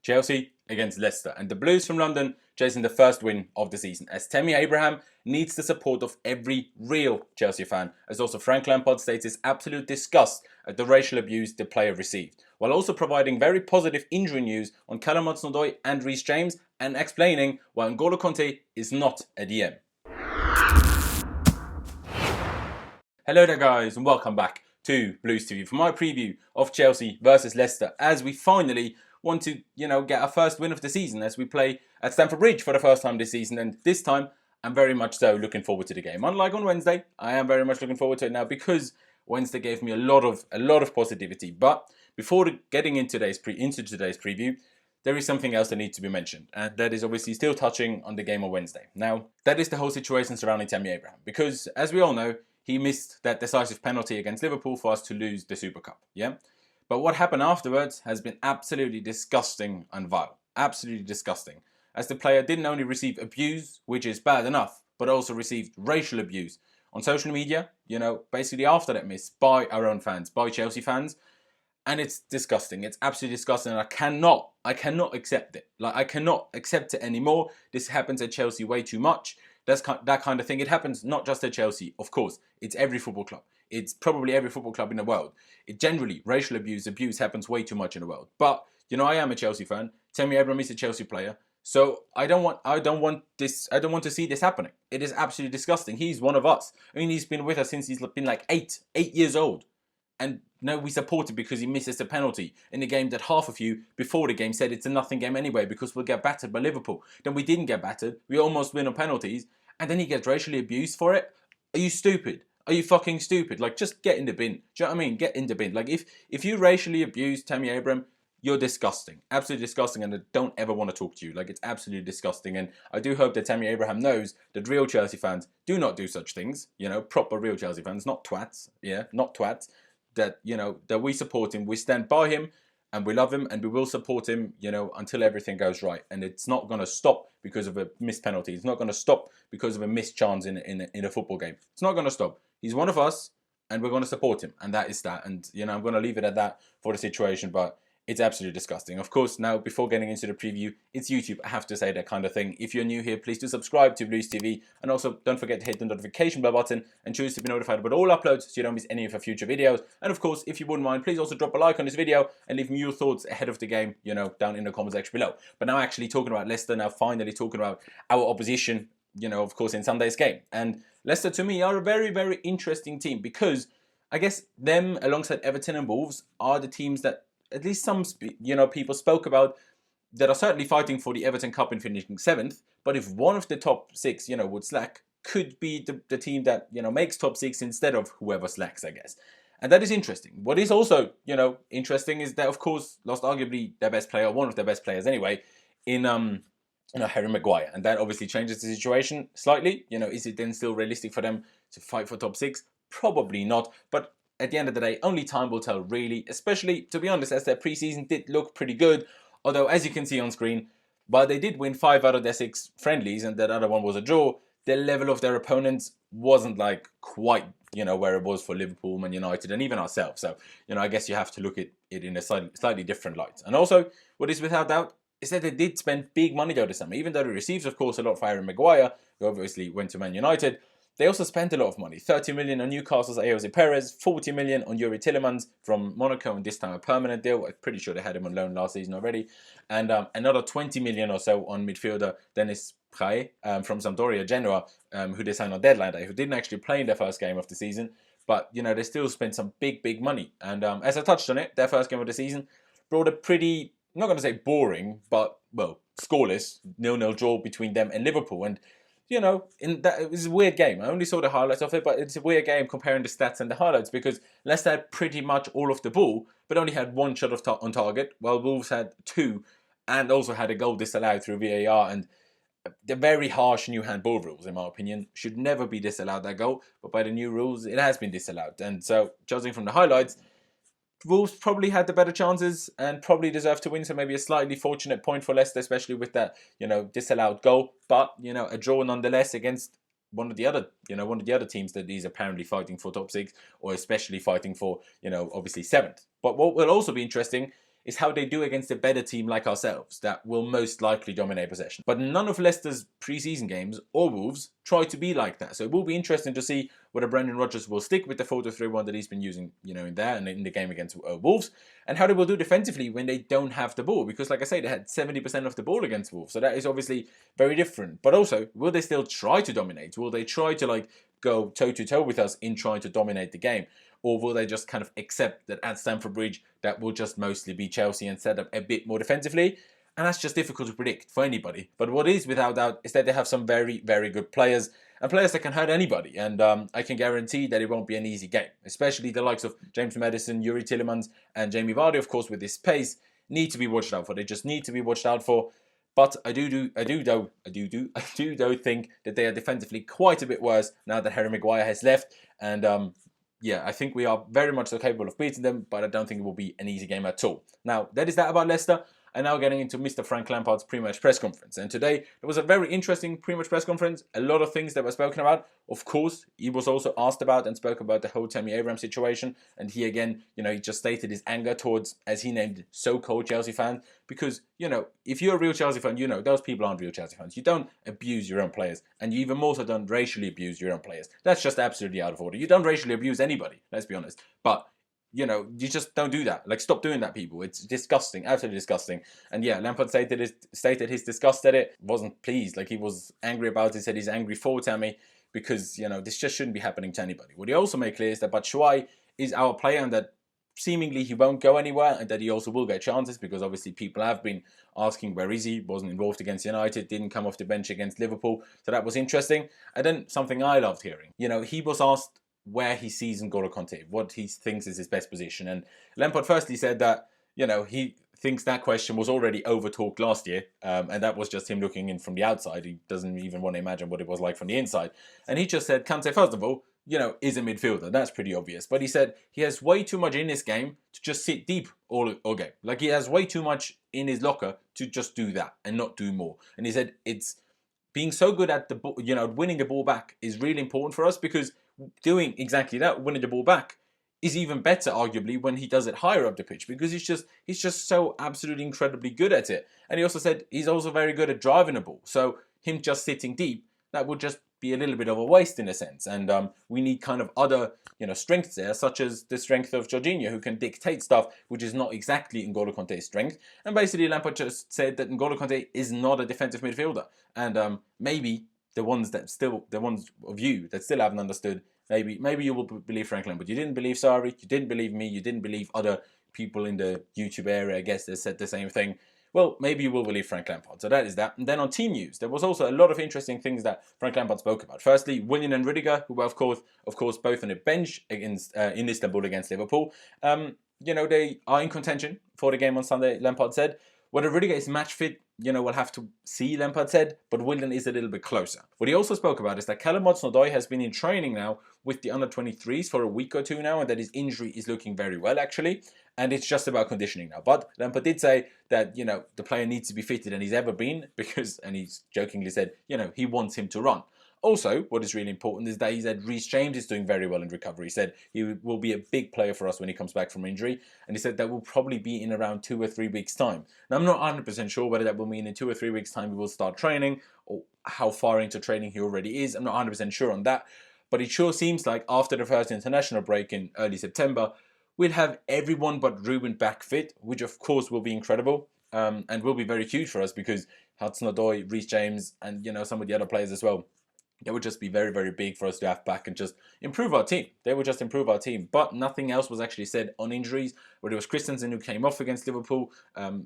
Chelsea against Leicester, and the Blues from London chasing the first win of the season, as Tammy Abraham needs the support of every real Chelsea fan, as also Frank Lampard states his absolute disgust at the racial abuse the player received, while also providing very positive injury news on HUDSON-ODOI and Reece James, and explaining why N'Golo Kanté is not a DM. Hello there guys, and welcome back to Blues TV for my preview of Chelsea versus Leicester, as we finally want to, get our first win of the season as we play at Stamford Bridge for the first time this season. And this time, I'm very much so looking forward to the game. Unlike on Wednesday, I am very much looking forward to it now because Wednesday gave me a lot of positivity. But before getting into today's preview, there is something else that needs to be mentioned, and that is obviously still touching on the game on Wednesday. Now, that is the whole situation surrounding Tammy Abraham, because as we all know, he missed that decisive penalty against Liverpool for us to lose the Super Cup, yeah? But what happened afterwards has been absolutely disgusting and vile. Absolutely disgusting. As the player didn't only receive abuse, which is bad enough, but also received racial abuse on social media, basically after that miss by our own fans, by Chelsea fans. And it's disgusting. It's absolutely disgusting. And I cannot accept it. I cannot accept it anymore. This happens at Chelsea way too much. That's that kind of thing. It happens not just at Chelsea, of course. It's every football club. It's probably every football club in the world. It generally, racial abuse happens way too much in the world. But, I am a Chelsea fan. Tammy Abraham is a Chelsea player. So I don't want to see this happening. It is absolutely disgusting. He's one of us. I mean, he's been with us since he's been like 8 years old. And now we support him because he misses a penalty in a game that half of you before the game said it's a nothing game anyway because we'll get battered by Liverpool. Then we didn't get battered. We almost win on penalties. And then he gets racially abused for it. Are you stupid? Are you fucking stupid? Just get in the bin. Do you know what I mean? Get in the bin. If you racially abuse Tammy Abraham, you're disgusting. Absolutely disgusting, and I don't ever want to talk to you. It's absolutely disgusting. And I do hope that Tammy Abraham knows that real Chelsea fans do not do such things. Proper real Chelsea fans, not twats. Yeah, not twats. That, that we support him, we stand by him, and we love him, and we will support him, until everything goes right. And it's not going to stop because of a missed penalty. It's not going to stop because of a missed chance in a football game. It's not going to stop. He's one of us, and we're going to support him, and that is that. And, I'm going to leave it at that for the situation, but it's absolutely disgusting. Of course, now, before getting into the preview, it's YouTube. I have to say that kind of thing. If you're new here, please do subscribe to Blues TV. And also, don't forget to hit the notification bell button and choose to be notified about all uploads so you don't miss any of our future videos. And of course, if you wouldn't mind, please also drop a like on this video and leave me your thoughts ahead of the game, down in the comment section below. But now actually talking about Leicester, now finally talking about our opposition, of course, in Sunday's game. And Leicester, to me, are a very, very interesting team because I guess them, alongside Everton and Wolves, are the teams that at least some, people spoke about that are certainly fighting for the Everton Cup and finishing 7th. But if one of the top 6, would slack, could be the team that, makes top 6 instead of whoever slacks, I guess. And that is interesting. What is also, interesting is that, of course, lost arguably their best player, one of their best players anyway, in Harry Maguire. And that obviously changes the situation slightly. Is it then still realistic for them to fight for top 6? Probably not. But at the end of the day, only time will tell, really, especially, to be honest, as their preseason did look pretty good. Although, as you can see on screen, while they did win 5 out of their 6 friendlies, and that other one was a draw, the level of their opponents wasn't quite, where it was for Liverpool, Man United, and even ourselves. So, I guess you have to look at it in a slightly different light. And also, what is without doubt, is that they did spend big money though this summer. Even though they received, of course, a lot for Harry Maguire, who obviously went to Man United, they also spent a lot of money. 30 million on Newcastle's Ayoze Perez, 40 million on Yuri Tillemans from Monaco, and this time a permanent deal. I'm pretty sure they had him on loan last season already. And another 20 million or so on midfielder Dennis Praet from Sampdoria Genoa, who they signed on deadline day, who didn't actually play in their first game of the season. But, they still spent some big money. And as I touched on it, their first game of the season brought a pretty, I'm not going to say boring, but, well, scoreless 0-0 draw between them and Liverpool. And it was a weird game. I only saw the highlights of it, but it's a weird game comparing the stats and the highlights because Leicester had pretty much all of the ball, but only had 1 shot on target, while Wolves had 2 and also had a goal disallowed through VAR. And the very harsh new handball rules, in my opinion, should never be disallowed, that goal. But by the new rules, it has been disallowed. And so, judging from the highlights, Wolves probably had the better chances and probably deserved to win, so maybe a slightly fortunate point for Leicester, especially with that, disallowed goal. But, a draw nonetheless against one of the other teams that is apparently fighting for top 6, or especially fighting for, obviously 7th. But what will also be interesting is how they do against a better team like ourselves that will most likely dominate possession. But none of Leicester's pre-season games or Wolves try to be like that. So it will be interesting to see whether Brendan Rodgers will stick with the 4-3-1 that he's been using, in there and in the game against Wolves, and how they will do defensively when they don't have the ball. Because like I say, they had 70% of the ball against Wolves. So that is obviously very different. But also, will they still try to dominate? Will they try to go toe-to-toe with us in trying to dominate the game? Or will they just kind of accept that at Stamford Bridge that will just mostly be Chelsea and set up a bit more defensively? And that's just difficult to predict for anybody. But what is without doubt is that they have some very, very good players and players that can hurt anybody. And I can guarantee that it won't be an easy game, especially the likes of James Maddison, Yuri Tillemans and Jamie Vardy, of course, with this pace, need to be watched out for. They just need to be watched out for. But I do though think that they are defensively quite a bit worse now that Harry Maguire has left. And yeah, I think we are very much so capable of beating them, but I don't think it will be an easy game at all. Now, that is that about Leicester. And now getting into Mr. Frank Lampard's pre-match press conference. And today, there was a very interesting pre-match press conference. A lot of things that were spoken about. Of course, he was also asked about and spoke about the whole Tammy Abraham situation. And he again, he just stated his anger towards, as he named, so-called Chelsea fans. Because, if you're a real Chelsea fan, those people aren't real Chelsea fans. You don't abuse your own players. And you even more so don't racially abuse your own players. That's just absolutely out of order. You don't racially abuse anybody, let's be honest. But you just don't do that. Stop doing that, people. It's disgusting, absolutely disgusting. And yeah, Lampard stated his disgust at it. Wasn't pleased. He was angry about it. Said he's angry for Tammy because this just shouldn't be happening to anybody. What he also made clear is that Batshuayi is our player and that seemingly he won't go anywhere and that he also will get chances because obviously people have been asking where is he. Wasn't involved against United. Didn't come off the bench against Liverpool. So that was interesting. And then something I loved hearing. He was asked where he sees N'Golo Kanté, what he thinks is his best position. And Lampard firstly said that, he thinks that question was already over-talked last year, and that was just him looking in from the outside. He doesn't even want to imagine what it was like from the inside. And he just said, Kanté, first of all, is a midfielder. That's pretty obvious. But he said he has way too much in this game to just sit deep all game. He has way too much in his locker to just do that and not do more. And he said it's being so good at winning the ball back is really important for us because doing exactly that, winning the ball back, is even better, arguably, when he does it higher up the pitch because he's just so absolutely incredibly good at it. And he also said he's also very good at driving the ball. So him just sitting deep, that would just be a little bit of a waste in a sense. And we need kind of other strengths there, such as the strength of Jorginho, who can dictate stuff, which is not exactly N'Golo Kanté's strength. And basically, Lampard just said that N'Golo Kanté is not a defensive midfielder. And maybe the ones of you that still haven't understood, maybe you will believe Frank Lampard. You didn't believe Sarri, you didn't believe me, you didn't believe other people in the YouTube area, I guess, that said the same thing. Well, maybe you will believe Frank Lampard. So that is that. And then on team news, there was also a lot of interesting things that Frank Lampard spoke about. Firstly, Willian and Rudiger, who were of course both on the bench against in Istanbul against Liverpool. They are in contention for the game on Sunday, Lampard said. Whether Rudiger is match fit, we'll have to see, Lampard said, but Willian is a little bit closer. What he also spoke about is that HUDSON-ODOI has been in training now with the under-23s for a week or two now, and that his injury is looking very well, actually, and it's just about conditioning now. But Lampard did say that, the player needs to be fitter than he's ever been, and he's jokingly said, he wants him to run. Also, what is really important is that he said Reece James is doing very well in recovery. He said he will be a big player for us when he comes back from injury. And he said that will probably be in around 2 or 3 weeks' time. Now, I'm not 100% sure whether that will mean in 2 or 3 weeks' time he will start training or how far into training he already is. I'm not 100% sure on that. But it sure seems like after the first international break in early September, we'll have everyone but Ruben back fit, which of course will be incredible. And will be very huge for us because HUDSON-ODOI, Reece James, and some of the other players as well. It would just be very, very big for us to have back and just improve our team. They would just improve our team. But nothing else was actually said on injuries. Where it was Christensen who came off against Liverpool.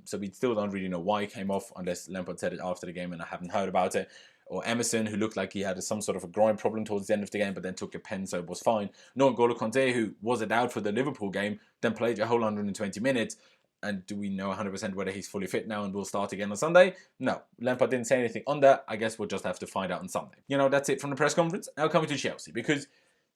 So we still don't really know why he came off unless Lampard said it after the game and I haven't heard about it. Or Emerson, who looked like he had some sort of a groin problem towards the end of the game, but then took a pen, so it was fine. No, N'Golo Kanté, who was out for the Liverpool game, then played a whole 120 minutes. And do we know 100% whether he's fully fit now and will start again on Sunday? No. Lampard didn't say anything on that. I guess we'll just have to find out on Sunday. That's it from the press conference. Now coming to Chelsea. Because,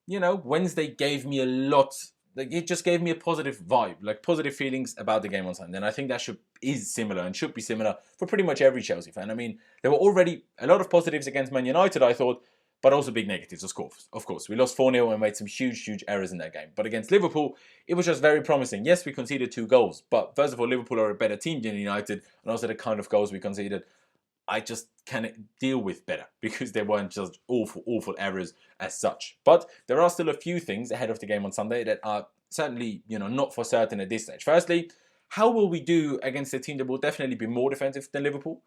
Wednesday gave me a lot. It just gave me a positive vibe. Positive feelings about the game on Sunday. And I think that is similar and should be similar for pretty much every Chelsea fan. I mean, there were already a lot of positives against Man United, I thought. but also big negatives, of course. Of course, we lost 4-0 and made some huge errors in that game. But against Liverpool, it was just very promising. Yes, we conceded 2 goals, but first of all, Liverpool are a better team than United, and also the kind of goals we conceded, I just can deal with better because they weren't just awful errors as such. But there are still a few things ahead of the game on Sunday that are certainly, not for certain at this stage. Firstly, how will we do against a team that will definitely be more defensive than Liverpool?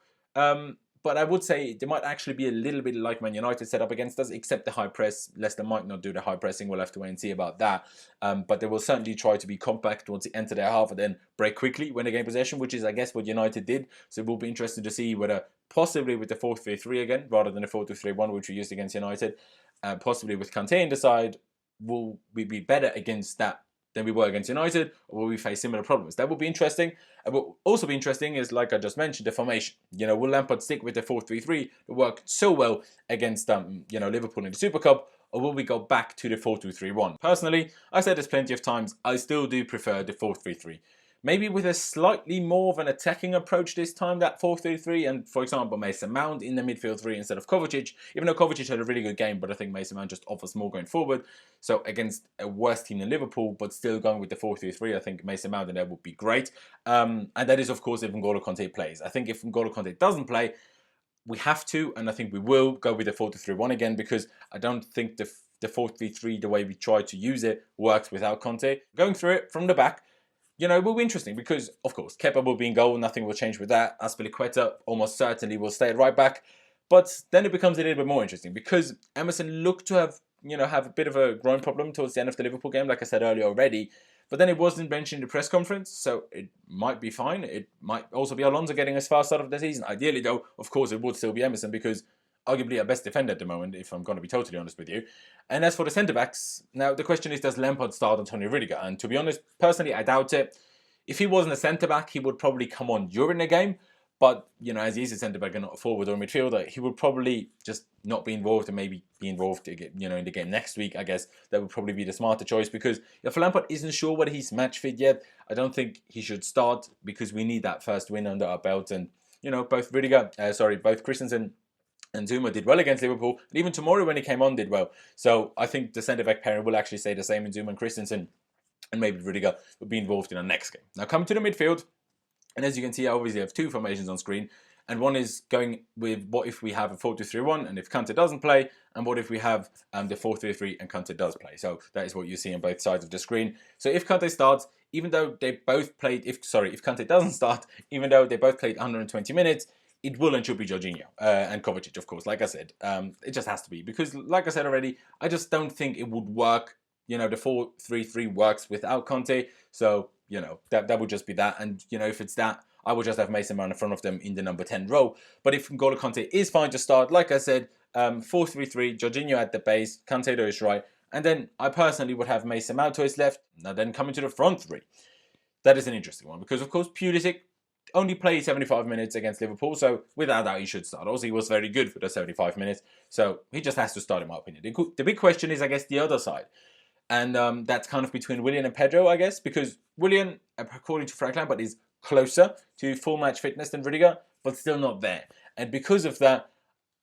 But I would say they might actually be a little bit like Man United set up against us, except the high press. Leicester might not do the high pressing. We'll have to wait and see about that. But they will certainly try to be compact once they enter their half and then break quickly when they gain possession, which is, I guess, what United did. So it will be interesting to see whether possibly with the 4-3-3 again, rather than the 4-2-3-1, which we used against United, possibly with Kante in the side, will we be better against that than we were against United, or will we face similar problems? That will be interesting. And what will also be interesting is, like I just mentioned, the formation. Will Lampard stick with the 4-3-3 that worked so well against Liverpool in the Super Cup, or will we go back to the 4-2-3-1? Personally, I said this plenty of times, I still do prefer the 4-3-3. Maybe with a slightly more of an attacking approach this time, that 4-3-3, and for example, Mason Mount in the midfield 3 instead of Kovacic, even though Kovacic had a really good game, but I think Mason Mount just offers more going forward. So against a worse team than Liverpool, but still going with the 4-3-3, I think Mason Mount in there would be great. And that is, of course, if N'Golo Kante plays. I think if N'Golo Kante doesn't play, we have to, and I think we will, go with the 4-2-3-1 again, because I don't think the 4-3-3, the way we try to use it, works without Kante. Going through it from the back, it will be interesting because, of course, Kepa will be in goal. Nothing will change with that. Azpilicueta almost certainly will stay at right back. But then it becomes a little bit more interesting because Emerson looked to have a bit of a groin problem towards the end of the Liverpool game, like I said earlier already. But then it wasn't mentioned in the press conference, so it might be fine. It might also be Alonso getting his fast start of the season. Ideally, though, of course, it would still be Emerson because arguably our best defender at the moment, if I'm going to be totally honest with you. And as for the centre-backs, now the question is, does Lampard start Antonio Rudiger? And to be honest, personally, I doubt it. If he wasn't a centre-back, he would probably come on during the game. But, as he is a centre-back and not a forward or midfielder, he would probably just not be involved and maybe be involved in the game next week. I guess that would probably be the smarter choice because if Lampard isn't sure whether he's match fit yet, I don't think he should start because we need that first win under our belt. And, both Christensen and Zuma did well against Liverpool. And even tomorrow when he came on did well. So I think the centre-back pairing will actually stay the same in Zuma and Christensen. And maybe Rudiger will be involved in our next game. Now coming to the midfield. And as you can see, I obviously have two formations on screen. And one is going with what if we have a 4-2-3-1 and if Kante doesn't play. And what if we have the 4-3-3 and Kante does play. So that is what you see on both sides of the screen. So if Kante starts, even though they both played, if Kante doesn't start, even though they both played 120 minutes, it will and should be Jorginho and Kovacic, of course. Like I said, it just has to be. Because like I said already, I just don't think it would work. The 4-3-3 works without Kante. So, that would just be that. And, if it's that, I would just have Mason Mount in front of them in the number 10 role. But if N'Golo Kante is fine to start, like I said, 4-3-3, Jorginho at the base, Kante to his right. And then I personally would have Mason Mount to his left. Now then coming to the front three. That is an interesting one. Because, of course, Pulisic only played 75 minutes against Liverpool. So without that, he should start. Also, he was very good for the 75 minutes. So he just has to start, in my opinion. The big question is, I guess, the other side. And that's kind of between Willian and Pedro, I guess, because Willian, according to Frank Lampard, is closer to full match fitness than Rudiger, but still not there. And because of that,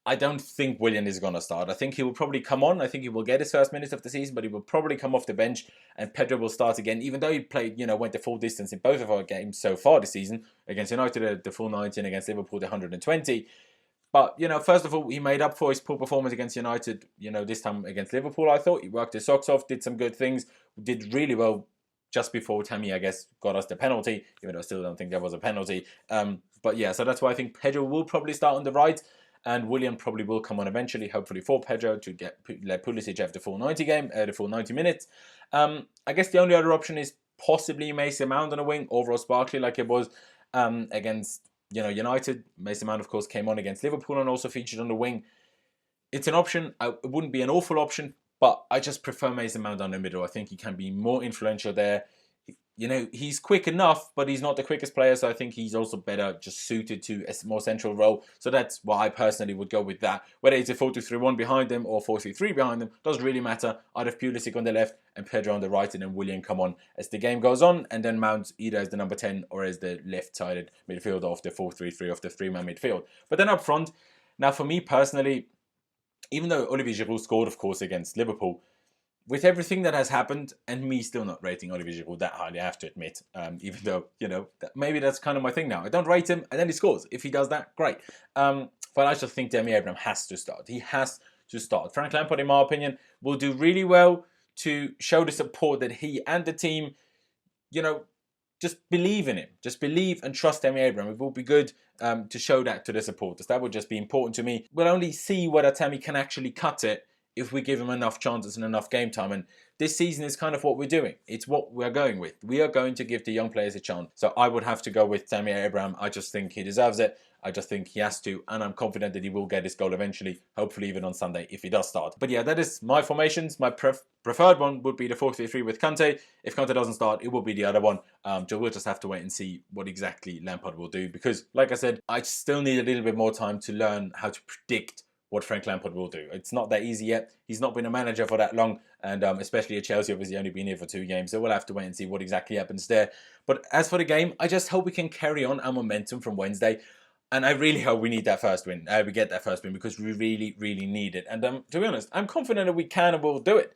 I don't think Willian is going to start. I think he will probably come on. I think he will get his first minutes of the season, but he will probably come off the bench and Pedro will start again, even though he played, went the full distance in both of our games so far this season. Against United, the full 90, and against Liverpool, the 120. But, first of all, he made up for his poor performance against United, this time against Liverpool, I thought. He worked his socks off, did some good things, did really well just before Tammy, I guess, got us the penalty, even though I still don't think there was a penalty. But yeah, so that's why I think Pedro will probably start on the right, and Willian probably will come on eventually, hopefully for Pedro, to let Pulisic have the full 90 the full 90 minutes. I guess the only other option is possibly Mason Mount on a wing, or Ross Barkley, like it was against United. Mason Mount, of course, came on against Liverpool and also featured on the wing. It's an option. It wouldn't be an awful option, but I just prefer Mason Mount on the middle. I think he can be more influential there. He's quick enough, but he's not the quickest player, so I think he's also better just suited to a more central role. So that's why I personally would go with that. Whether it's a 4-2-3-1 behind him or 4-3-3 behind them, doesn't really matter. I'd have Pulisic on the left and Pedro on the right, and then Willian come on as the game goes on, and then Mount either as the number 10 or as the left-sided midfielder of the 4-3-3 of the three-man midfield. But then up front, now for me personally, even though Olivier Giroud scored, of course, against Liverpool, with everything that has happened, and me still not rating Olivier Giroud that highly, I have to admit, even though, you know, maybe that's kind of my thing now. I don't rate him, and then he scores. If he does that, great. But I just think Tammy Abraham has to start. He has to start. Frank Lampard, in my opinion, will do really well to show the support that he and the team, you know, just believe in him. Just believe and trust Tammy Abraham. It will be good to show that to the supporters. That would just be important to me. We'll only see whether Tammy can actually cut it if we give him enough chances and enough game time. And this season is kind of what we're doing. It's what we're going with. We are going to give the young players a chance. So I would have to go with Tammy Abraham. I just think he deserves it. I just think he has to, and I'm confident that he will get his goal eventually, hopefully even on Sunday if he does start. But yeah, that is my formations. My preferred one would be the 4-3-3 with Kante. If Kante doesn't start, it will be the other one. So we'll just have to wait and see what exactly Lampard will do, because, like I said, I still need a little bit more time to learn how to predict what Frank Lampard will do. It's not that easy yet. He's not been a manager for that long, and especially at Chelsea, obviously only been here for 2 games, so we'll have to wait and see what exactly happens there. But as for the game, I just hope we can carry on our momentum from Wednesday, and I really hope we need that first win. We get that first win, because we really, really need it. And to be honest, I'm confident that we can and will do it.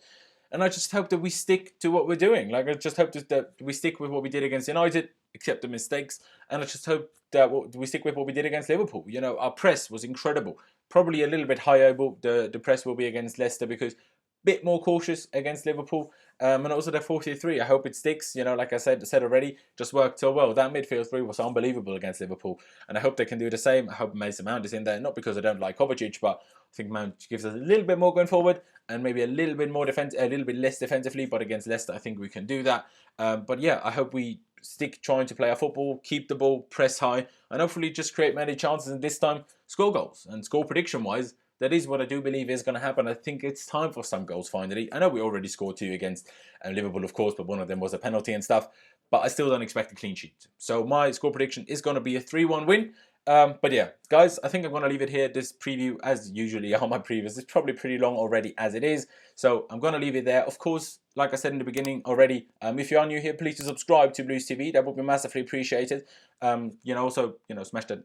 And I just hope that we stick to what we're doing. Like, I just hope that we stick with what we did against United, accept the mistakes. And I just hope that we stick with what we did against Liverpool. You know, our press was incredible. Probably a little bit higher, the press will be against Leicester, because a bit more cautious against Liverpool. And also the 4-3, I hope it sticks. You know, like I said already, just worked so well. That midfield 3 was unbelievable against Liverpool. And I hope they can do the same. I hope Mason Mount is in there. Not because I don't like Kovacic, but I think Mount gives us a little bit more going forward, and maybe a little bit more a little bit less defensively. But against Leicester, I think we can do that. But yeah, I hope we stick trying to play our football, keep the ball, press high, and hopefully just create many chances, and this time score goals. And score prediction-wise, that is what I do believe is going to happen. I think it's time for some goals finally. I know we already scored 2 against Liverpool, of course, but one of them was a penalty and stuff. But I still don't expect a clean sheet. So my score prediction is going to be a 3-1 win. But yeah, guys, I think I'm going to leave it here. This preview, as usually on my previews, is probably pretty long already as it is. So I'm going to leave it there. Of course, like I said in the beginning already, if you are new here, please do subscribe to Blues TV. That would be massively appreciated. Also, smash the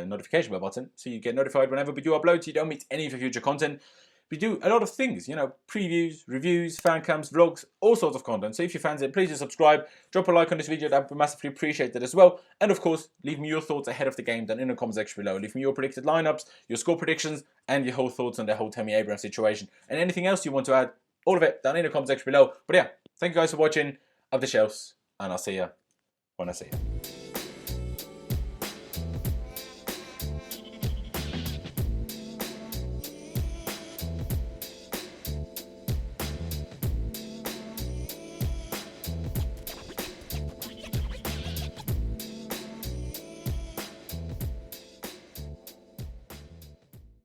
notification bell button so you get notified whenever we do upload, so you don't miss any of the future content. We do a lot of things, previews, reviews, fan cams, vlogs, all sorts of content. So if you fancy it, please do subscribe, drop a like on this video, that would be massively appreciated as well. And of course, leave me your thoughts ahead of the game down in the comment section below. Leave me your predicted lineups, your score predictions, and your whole thoughts on the whole Tammy Abraham situation. And anything else you want to add, all of it down in the comment section below. But yeah, thank you guys for watching. Up the shelves, and I'll see you when I see you.